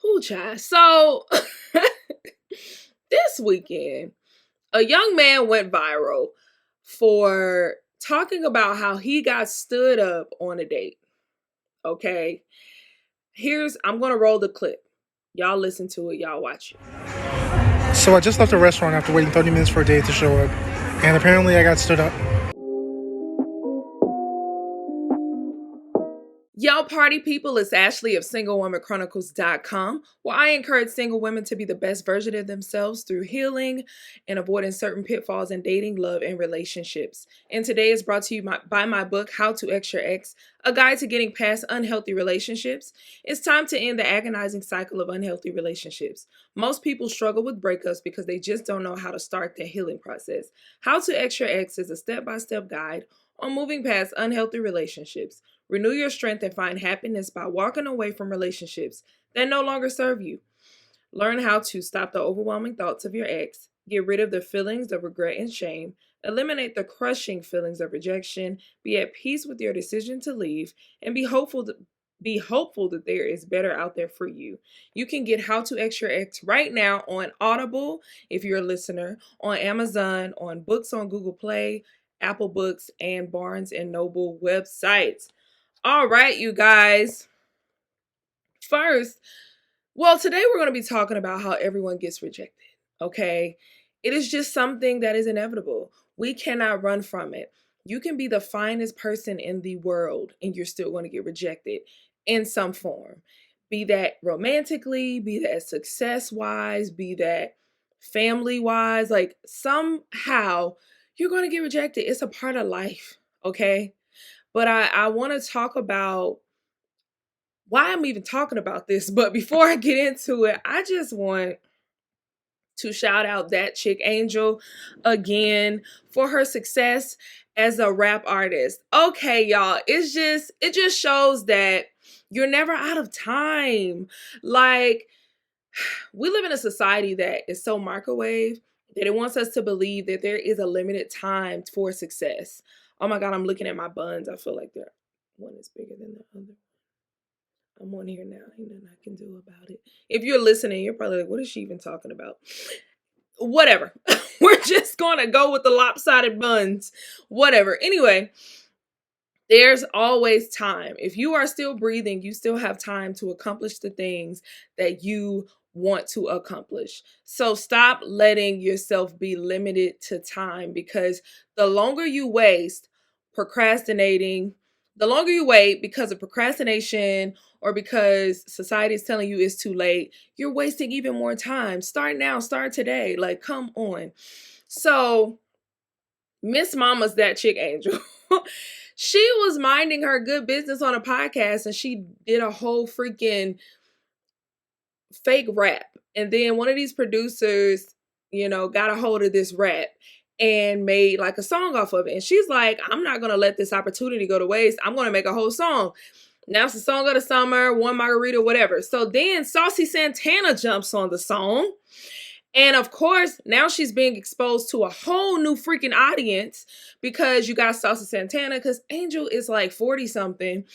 Who child? So this weekend, a young man went viral for talking about how he got stood up on a date. Okay. I'm gonna roll the clip. Y'all listen to it, y'all watch it. So I just left the restaurant after waiting 30 minutes for a date to show up, and apparently I got stood up. Yo, party people, it's Ashley of SingleWomanChronicles.com, where I encourage single women to be the best version of themselves through healing and avoiding certain pitfalls in dating, love, and relationships. And today is brought to you by my book, How to Ex Your Ex, a guide to getting past unhealthy relationships. It's time to end the agonizing cycle of unhealthy relationships. Most people struggle with breakups because they just don't know how to start their healing process. How to Ex Your Ex is a step-by-step guide on moving past unhealthy relationships. Renew your strength and find happiness by walking away from relationships that no longer serve you. Learn how to stop the overwhelming thoughts of your ex, get rid of the feelings of regret and shame, eliminate the crushing feelings of rejection, be at peace with your decision to leave, and be hopeful that there is better out there for you. You can get How to Ex Your Ex right now on Audible, if you're a listener, on Amazon, on books on Google Play, Apple Books, and Barnes and Noble websites. All right, you guys. First, today we're going to be talking about how everyone gets rejected, okay? It is just something that is inevitable. We cannot run from it. You can be the finest person in the world and you're still going to get rejected in some form. Be that romantically, be that success-wise, be that family-wise, like somehow you're going to get rejected. It's a part of life, okay? But I want to talk about why I'm even talking about this. But before I get into it, I just want to shout out that chick Angel again for her success as a rap artist. Okay, y'all, it just shows that you're never out of time. Like, we live in a society that is so microwave that it wants us to believe that there is a limited time for success. Oh my God, I'm looking at my buns. I feel like one is bigger than the other. I'm on here now. Ain't nothing I can do about it. If you're listening, you're probably like, what is she even talking about? Whatever. We're just going to go with the lopsided buns. Whatever. Anyway, there's always time. If you are still breathing, you still have time to accomplish the things that you want to accomplish. So stop letting yourself be limited to time, because the longer you waste procrastinating, the longer you wait because of procrastination or because society is telling you it's too late, you're wasting even more time. Start now, start today. Like, come on. So Miss Mama's that chick Angel. She was minding her good business on a podcast and she did a whole freaking fake rap. And then one of these producers, got a hold of this rap and made like a song off of it. And she's like, I'm not going to let this opportunity go to waste. I'm going to make a whole song. Now it's the song of the summer, one margarita, whatever. So then Saucy Santana jumps on the song. And of course, now she's being exposed to a whole new freaking audience because you got Saucy Santana, because Angel is like 40 something.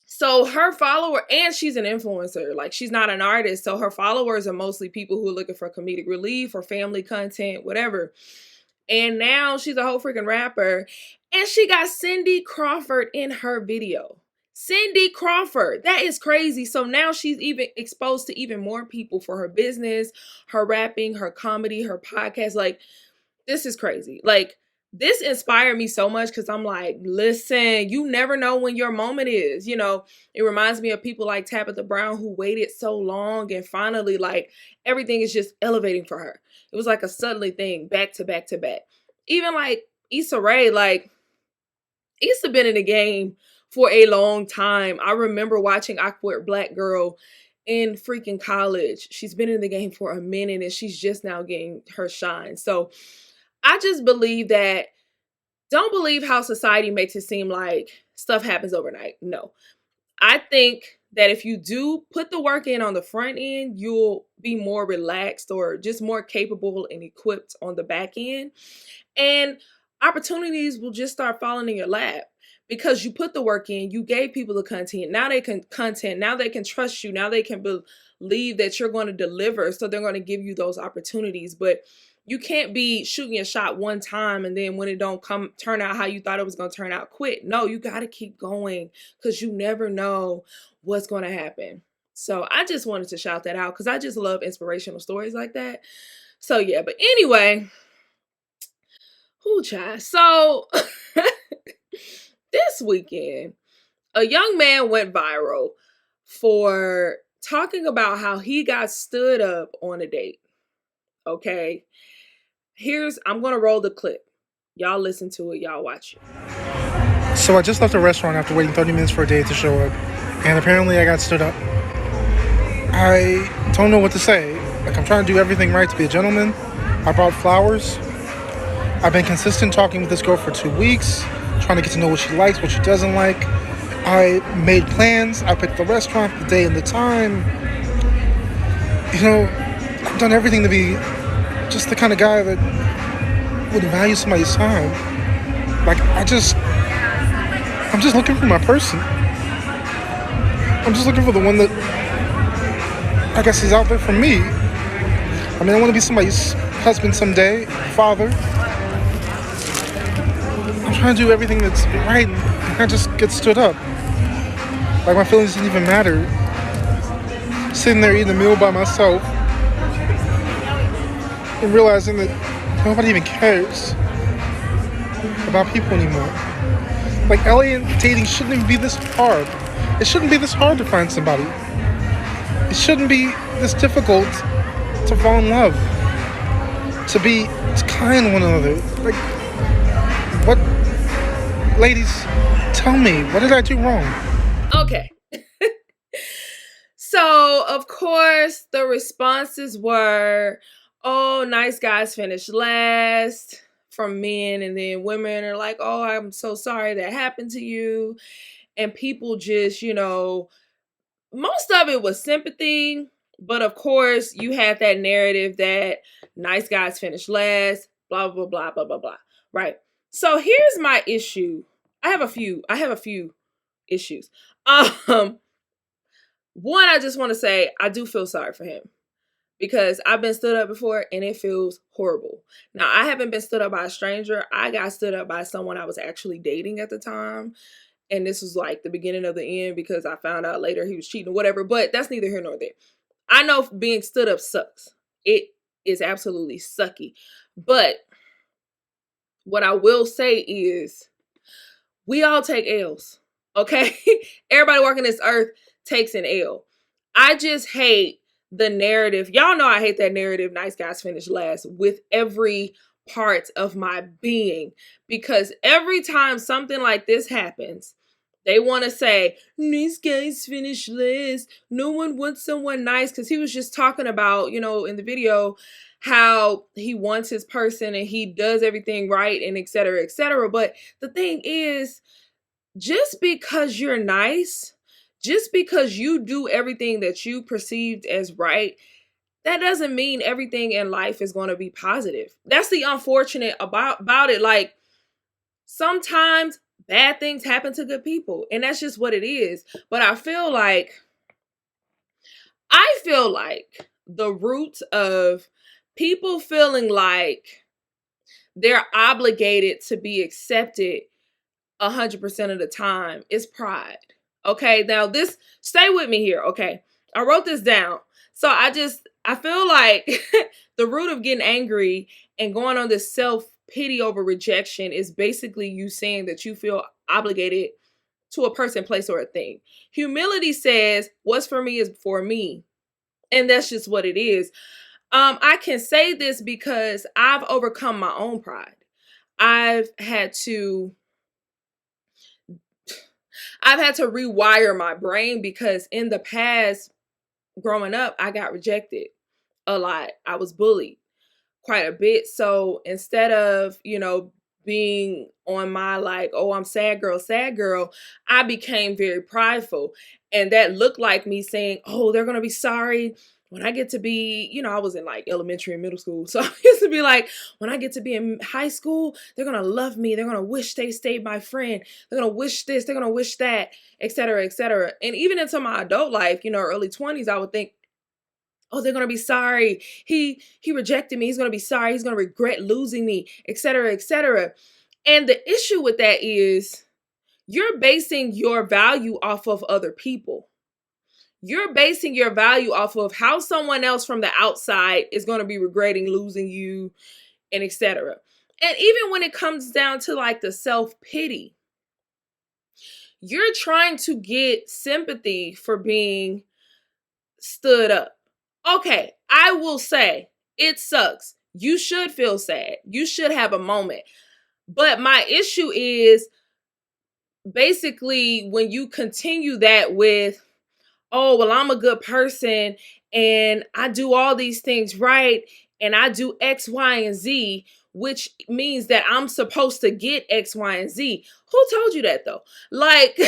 So her follower, and she's an influencer, like she's not an artist. So her followers are mostly people who are looking for comedic relief or family content, whatever. And now she's a whole freaking rapper. And she got Cindy Crawford in her video. Cindy Crawford. That is crazy. So now she's even exposed to even more people for her business, her rapping, her comedy, her podcast. Like, this is crazy. Like, this inspired me so much because I'm like, listen, you never know when your moment is. It reminds me of people like Tabitha Brown who waited so long and finally, like, everything is just elevating for her. It was like a suddenly thing, back to back to back. Even like Issa Rae, like, Issa been in the game for a long time. I remember watching Awkward Black Girl in freaking college. She's been in the game for a minute and she's just now getting her shine. So I just believe that, don't believe how society makes it seem like stuff happens overnight. No. I think that if you do put the work in on the front end, you'll be more relaxed or just more capable and equipped on the back end. And opportunities will just start falling in your lap because you put the work in, you gave people the content, now they can trust you, now they can believe that you're going to deliver, so they're going to give you those opportunities. But you can't be shooting a shot one time and then when it don't turn out how you thought it was going to turn out, quit. No, you got to keep going, because you never know what's going to happen. So I just wanted to shout that out because I just love inspirational stories like that. So yeah, but anyway, who child. So this weekend, a young man went viral for talking about how he got stood up on a date. Okay. I'm going to roll the clip. Y'all listen to it. Y'all watch it. So I just left the restaurant after waiting 30 minutes for a date to show up, and apparently I got stood up. I don't know what to say. Like, I'm trying to do everything right to be a gentleman. I brought flowers. I've been consistent talking with this girl for 2 weeks, trying to get to know what she likes, what she doesn't like. I made plans. I picked the restaurant, the day, and the time. You know, I've done everything to be just the kind of guy that would value somebody's time. Like, I'm just looking for my person. I'm just looking for the one that, I guess, is out there for me. I mean, I want to be somebody's husband someday, father. I'm trying to do everything that's right, and I just get stood up. Like, my feelings didn't even matter. Sitting there eating a meal by myself and realizing that nobody even cares about people anymore. Like, alien dating shouldn't even be this hard. It shouldn't be this hard to find somebody. It shouldn't be this difficult to fall in love, to be kind to one another. Like, what, ladies, tell me, what did I do wrong? Okay. So, of course, the responses were, oh, nice guys finish last from men. And then women are like, oh, I'm so sorry that happened to you. And people just, most of it was sympathy. But of course, you had that narrative that nice guys finish last, blah, blah, blah, blah, blah, blah. Right. So here's my issue. I have a few issues. One, I just want to say I do feel sorry for him because I've been stood up before and it feels horrible. Now, I haven't been stood up by a stranger. I got stood up by someone I was actually dating at the time. And this was like the beginning of the end because I found out later he was cheating or whatever. But that's neither here nor there. I know being stood up sucks. It is absolutely sucky. But what I will say is we all take L's. Okay? Everybody walking this earth takes an L. I just hate the narrative. Y'all know I hate that narrative, nice guys finish last, with every part of my being. Because every time something like this happens, they want to say, nice guys finish last. No one wants someone nice. Because he was just talking about, in the video, how he wants his person and he does everything right and et cetera, et cetera. But the thing is, just because you're nice, just because you do everything that you perceived as right, that doesn't mean everything in life is going to be positive. That's the unfortunate about it. Like, sometimes bad things happen to good people, and that's just what it is. But I feel like the root of people feeling like they're obligated to be accepted 100% of the time is pride. Okay, now stay with me here. Okay, I wrote this down. So I feel like the root of getting angry and going on this self-pity over rejection is basically you saying that you feel obligated to a person, place, or a thing. Humility says what's for me is for me. And that's just what it is. I can say this because I've overcome my own pride. I've had to rewire my brain because in the past, growing up, I got rejected a lot. I was bullied quite a bit. So instead of, being on my like, oh, I'm sad girl, I became very prideful. And that looked like me saying, oh, they're going to be sorry when I get to be, I was in like elementary and middle school. So I used to be like, when I get to be in high school, they're going to love me. They're going to wish they stayed my friend. They're going to wish this. They're going to wish that, et cetera, et cetera. And even into my adult life, early 20s, I would think, oh, they're going to be sorry. He rejected me. He's going to be sorry. He's going to regret losing me, et cetera, et cetera. And the issue with that is you're basing your value off of other people. You're basing your value off of how someone else from the outside is going to be regretting losing you, and etc. And even when it comes down to like the self-pity, you're trying to get sympathy for being stood up. Okay, I will say it sucks. You should feel sad. You should have a moment. But my issue is basically when you continue that with, oh, well, I'm a good person and I do all these things right and I do X, Y, and Z, which means that I'm supposed to get X, Y, and Z. Who told you that though? Like,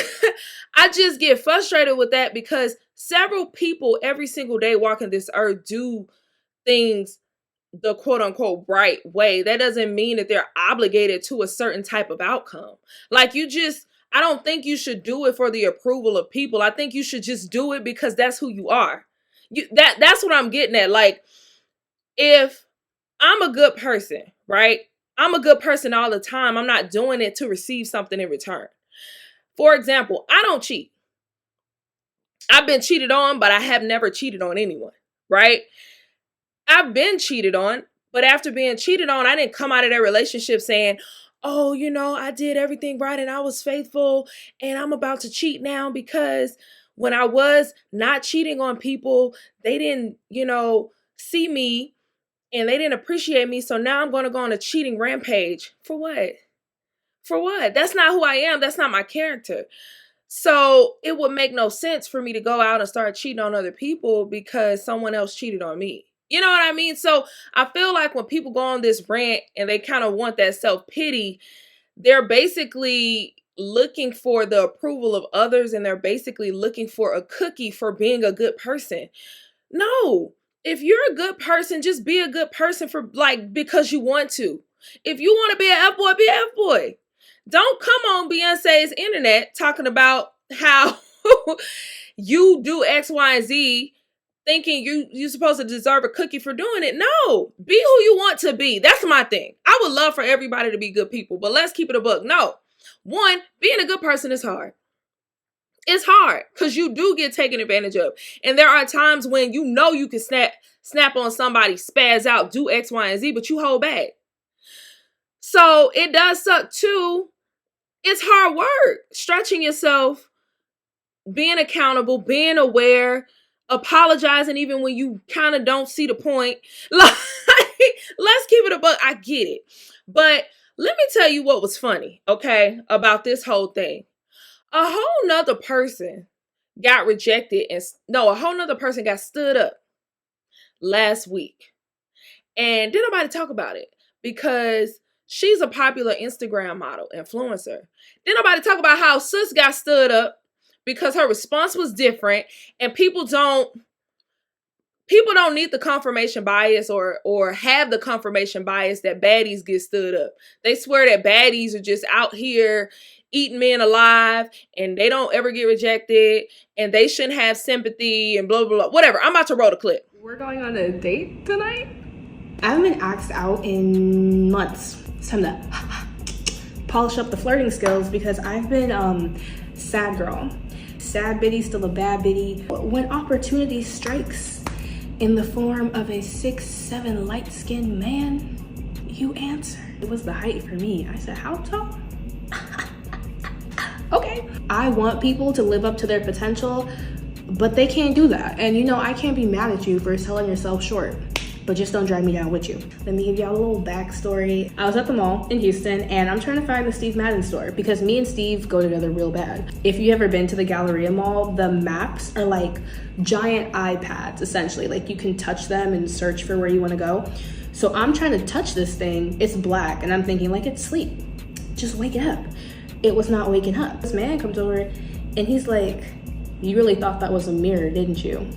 I just get frustrated with that because several people every single day walking this earth do things the quote unquote right way. That doesn't mean that they're obligated to a certain type of outcome. Like I don't think you should do it for the approval of people. I think you should just do it because that's who you are. That's what I'm getting at. Like, if I'm a good person, right? I'm a good person all the time. I'm not doing it to receive something in return. For example, I don't cheat. I've been cheated on, but I have never cheated on anyone, right? I've been cheated on, but after being cheated on, I didn't come out of that relationship saying, oh, I did everything right and I was faithful and I'm about to cheat now because when I was not cheating on people, they didn't, see me and they didn't appreciate me. So now I'm going to go on a cheating rampage. For what? For what? That's not who I am. That's not my character. So it would make no sense for me to go out and start cheating on other people because someone else cheated on me. You know what I mean? So I feel like when people go on this rant and they kind of want that self-pity, they're basically looking for the approval of others and they're basically looking for a cookie for being a good person. No, if you're a good person, just be a good person because you want to. If you want to be an F-boy, be an F-boy. Don't come on Beyonce's internet talking about how you do X, Y, and Z thinking you're supposed to deserve a cookie for doing it. No, be who you want to be. That's my thing. I would love for everybody to be good people, but let's keep it a buck. No. One, being a good person is hard. It's hard because you do get taken advantage of. And there are times when you can snap on somebody, spaz out, do X, Y, and Z, but you hold back. So it does suck too. It's hard work. Stretching yourself, being accountable, being aware, apologizing even when you kind of don't see the point. Like, let's keep it a buck. I get it. But let me tell you what was funny, okay, about this whole thing. A whole nother person got rejected a whole nother person got stood up last week. And didn't nobody talk about it because she's a popular Instagram model, influencer. Didn't nobody talk about how sis got stood up because her response was different and people don't need the confirmation bias or have the confirmation bias that baddies get stood up. They swear that baddies are just out here eating men alive and they don't ever get rejected and they shouldn't have sympathy and blah, blah, blah. Whatever. I'm about to roll the clip. We're going on a date tonight? I haven't been asked out in months. It's time to polish up the flirting skills because I've been sad girl. Sad biddy, still a bad biddy. When opportunity strikes in the form of a 6'7" light-skinned man, you answer. It was the height for me. I said, how tall? Okay. I want people to live up to their potential, but they can't do that. And I can't be mad at you for selling yourself short, but just don't drag me down with you. Let me give y'all a little backstory. I was at the mall in Houston and I'm trying to find the Steve Madden store because me and Steve go together real bad. If you ever been to the Galleria Mall, the maps are like giant iPads essentially. Like you can touch them and search for where you want to go. So I'm trying to touch this thing. It's black and I'm thinking like it's sleep. Just wake it up. It was not waking up. This man comes over and he's like, you really thought that was a mirror, didn't you?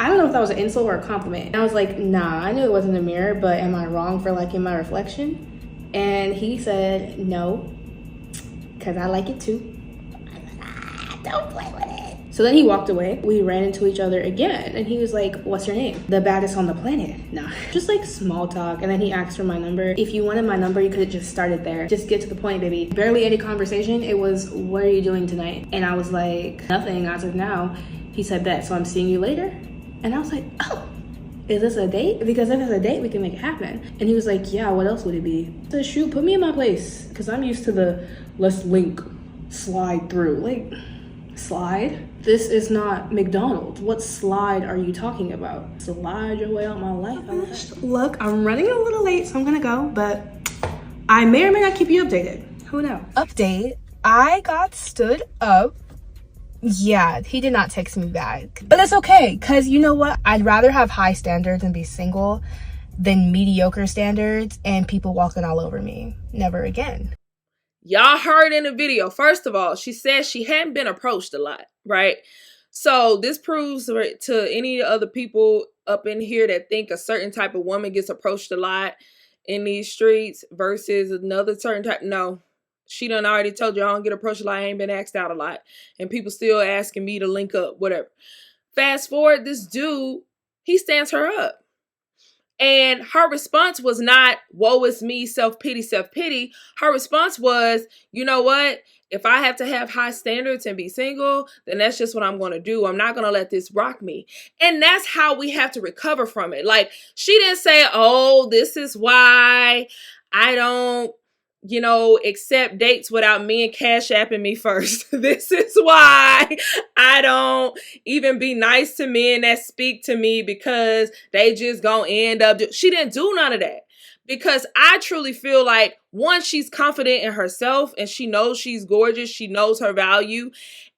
I don't know if that was an insult or a compliment. And I was like, nah, I knew it wasn't a mirror, but am I wrong for liking my reflection? And he said, no, because I like it too. I was like, don't play with it. So then he walked away. We ran into each other again. And he was like, what's your name? The baddest on the planet. No, just like small talk. And then he asked for my number. If you wanted my number, you could have just started there. Just get to the point, baby. Barely any conversation. It was, what are you doing tonight? And I was like, nothing as of now. He said that, so I'm seeing you later. And I was like, oh, is this a date? Because if it's a date, we can make it happen. And he was like, yeah, what else would it be? I said, shoot, put me in my place. Because I'm used to the let's link, slide through. Like, slide? This is not McDonald's. What slide are you talking about? Slide your way out my life. Look, I'm running a little late, so I'm gonna go. But I may or may not keep you updated. Who knows? Update, I got stood up. Yeah, he did not text me back. But that's okay, because you know what? I'd rather have high standards and be single than mediocre standards and people walking all over me. Never again. Y'all heard in the video, first of all, she said she hadn't been approached a lot, right? So this proves to any other people up in here that think a certain type of woman gets approached a lot in these streets versus another certain type. No. She done already told you I don't get approached a lot. I ain't been asked out a lot. And people still asking me to link up, whatever. Fast forward, this dude, he stands her up. And her response was not, woe is me, self-pity, self-pity. Her response was, you know what? If I have to have high standards and be single, then that's just what I'm going to do. I'm not going to let this rock me. And that's how we have to recover from it. Like, she didn't say, oh, this is why I don't, accept dates without me and Cash Apping me first. This is why I don't even be nice to men that speak to me because they just gonna end up. She didn't do none of that. Because I truly feel like, one, she's confident in herself and she knows she's gorgeous. She knows her value.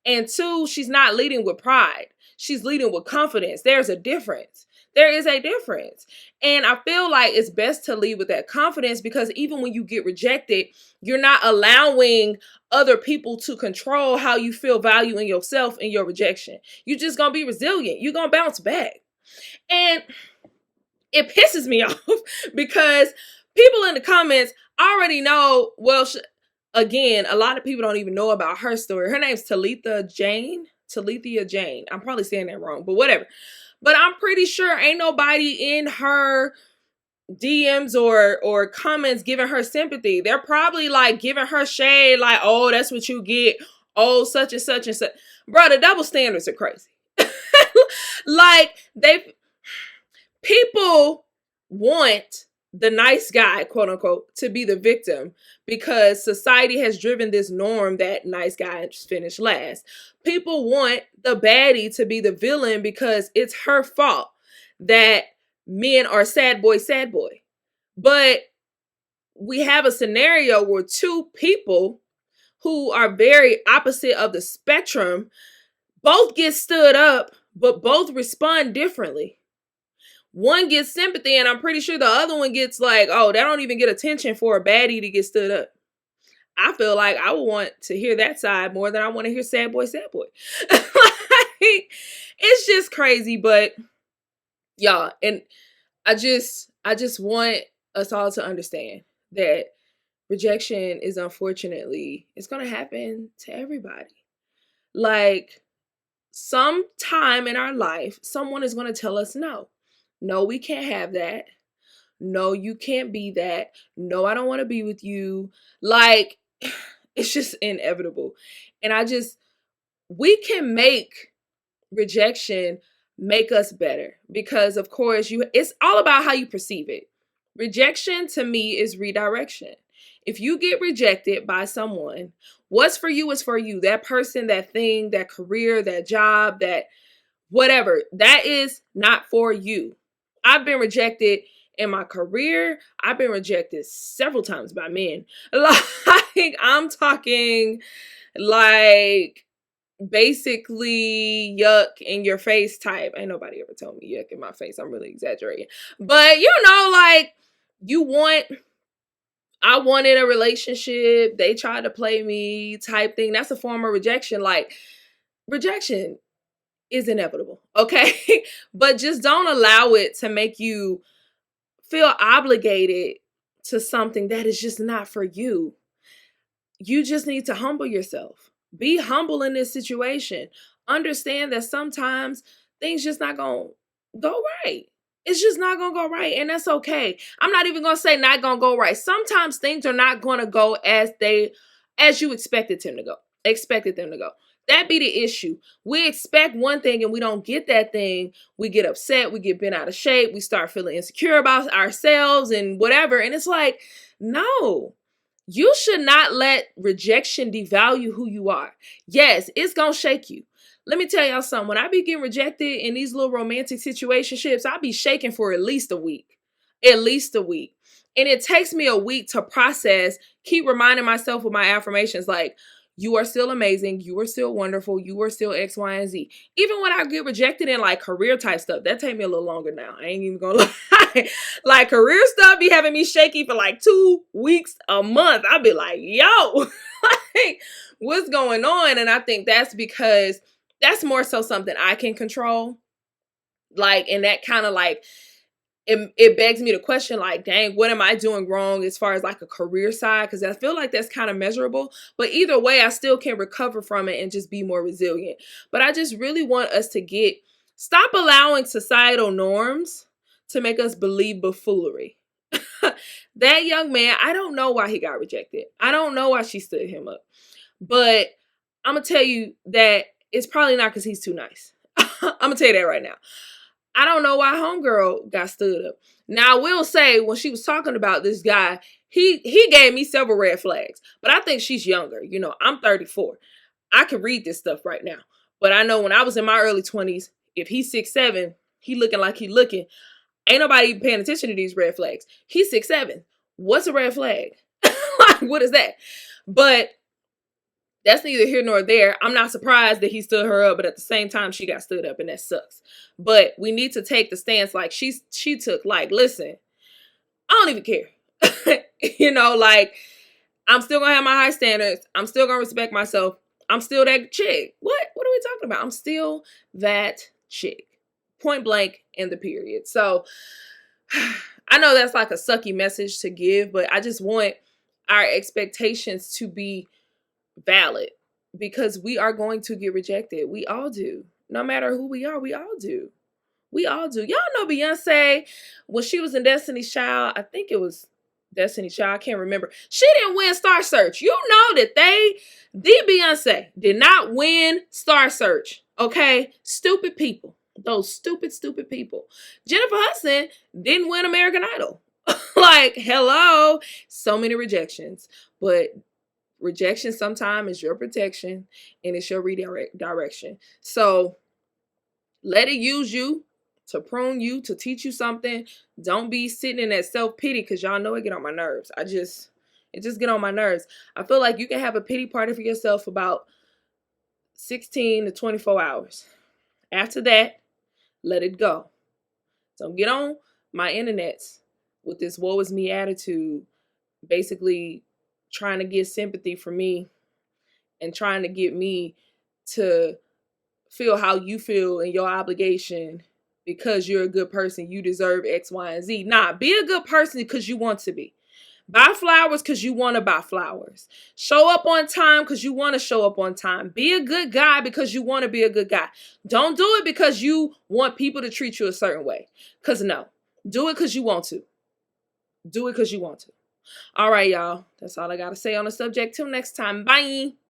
And two, she's not leading with pride. She's leading with confidence. There's a difference. There is a difference. And I feel like it's best to lead with that confidence because even when you get rejected, you're not allowing other people to control how you feel value in yourself and your rejection. You're just going to be resilient. You're going to bounce back. And it pisses me off because people in the comments already know, well, again, a lot of people don't even know about her story. Her name's Talitha Jane. I'm probably saying that wrong, but whatever. But I'm pretty sure ain't nobody in her DMs or comments giving her sympathy. They're probably like giving her shade, like, oh, that's what you get. Oh, such and such and such. Bro, the double standards are crazy. Like, people want the nice guy, quote unquote, to be the victim because society has driven this norm that nice guys finish last. People want the baddie to be the villain because it's her fault that men are sad boy. But we have a scenario where two people who are very opposite of the spectrum both get stood up, but both respond differently. One gets sympathy, and I'm pretty sure the other one gets like, oh, they don't even get attention for a baddie to get stood up. I feel like I would want to hear that side more than I want to hear sad boy. Like, it's just crazy, but y'all, and I just want us all to understand that rejection is unfortunately, it's going to happen to everybody. Like, sometime in our life, someone is going to tell us no. No, we can't have that. No, you can't be that. No, I don't want to be with you. Like, it's just inevitable. And we can make rejection make us better because, of course, it's all about how you perceive it. Rejection to me is redirection. If you get rejected by someone, what's for you is for you. That person, that thing, that career, that job, that whatever, that is not for you. I've been rejected in my career. I've been rejected several times by men. Like, I'm talking like basically yuck in your face type. Ain't nobody ever told me yuck in my face. I'm really exaggerating. But like I wanted a relationship. They tried to play me type thing. That's a form of rejection. Like, rejection is inevitable, okay? But just don't allow it to make you feel obligated to something that is just not for you. You just need to humble yourself. Be humble in this situation. Understand that sometimes things just not going to go right. It's just not going to go right, and that's okay. I'm not even going to say not going to go right. Sometimes things are not going to go as you expected them to go. Expected them to go. That be the issue. We expect one thing and we don't get that thing. We get upset, we get bent out of shape, we start feeling insecure about ourselves and whatever. And it's like, no. You should not let rejection devalue who you are. Yes, it's going to shake you. Let me tell y'all something. When I be getting rejected in these little romantic situationships, I be shaking for at least a week. At least a week. And it takes me a week to process, keep reminding myself with my affirmations like, you are still amazing. You are still wonderful. You are still X, Y, and Z. Even when I get rejected in like career type stuff, that take me a little longer now. I ain't even gonna lie. Like career stuff be having me shaky for like 2 weeks, a month. I'll be like, yo, like, what's going on? And I think that's because that's more so something I can control. Like, and that kind of like, it begs me to question like, dang, what am I doing wrong as far as like a career side? Because I feel like that's kind of measurable. But either way, I still can recover from it and just be more resilient. But I just really want us to stop allowing societal norms to make us believe buffoonery. That young man, I don't know why he got rejected. I don't know why she stood him up. But I'm going to tell you that it's probably not because he's too nice. I'm going to tell you that right now. I don't know why homegirl got stood up. Now, I will say, when she was talking about this guy, he gave me several red flags. But I think she's younger. You know, I'm 34. I can read this stuff right now. But I know when I was in my early 20s, if he's 6'7", he looking like he looking. Ain't nobody paying attention to these red flags. He's 6'7". What's a red flag? Like, what is that? But that's neither here nor there. I'm not surprised that he stood her up, but at the same time, she got stood up, and that sucks. But we need to take the stance like she took, like, listen, I don't even care. You know, like, I'm still going to have my high standards. I'm still going to respect myself. I'm still that chick. What are we talking about? I'm still that chick. Point blank in the period. So I know that's like a sucky message to give, but I just want our expectations to be valid, because we are going to get rejected. We all do. No matter who we are, we all do. We all do. Y'all know Beyonce, when she was in Destiny's Child, I think it was Destiny's Child, I can't remember. She didn't win Star Search. You know that Beyonce did not win Star Search. Okay? Stupid people. Those stupid people. Jennifer Hudson didn't win American Idol. Like, hello. So many rejections. But rejection sometimes is your protection, and it's your redirection. So let it use you to prune you, to teach you something. Don't be sitting in that self-pity, because y'all know it get on my nerves. It just get on my nerves. I feel like you can have a pity party for yourself about 16 to 24 hours. After that, let it go. Don't get on my internets with this woe is me attitude, basically trying to get sympathy from me and trying to get me to feel how you feel in your obligation because you're a good person. You deserve X, Y, and Z. Nah, be a good person because you want to be. Buy flowers because you want to buy flowers. Show up on time because you want to show up on time. Be a good guy because you want to be a good guy. Don't do it because you want people to treat you a certain way. Because no. Do it because you want to. Do it because you want to. All right, y'all. That's all I got to say on the subject. Till next time. Bye.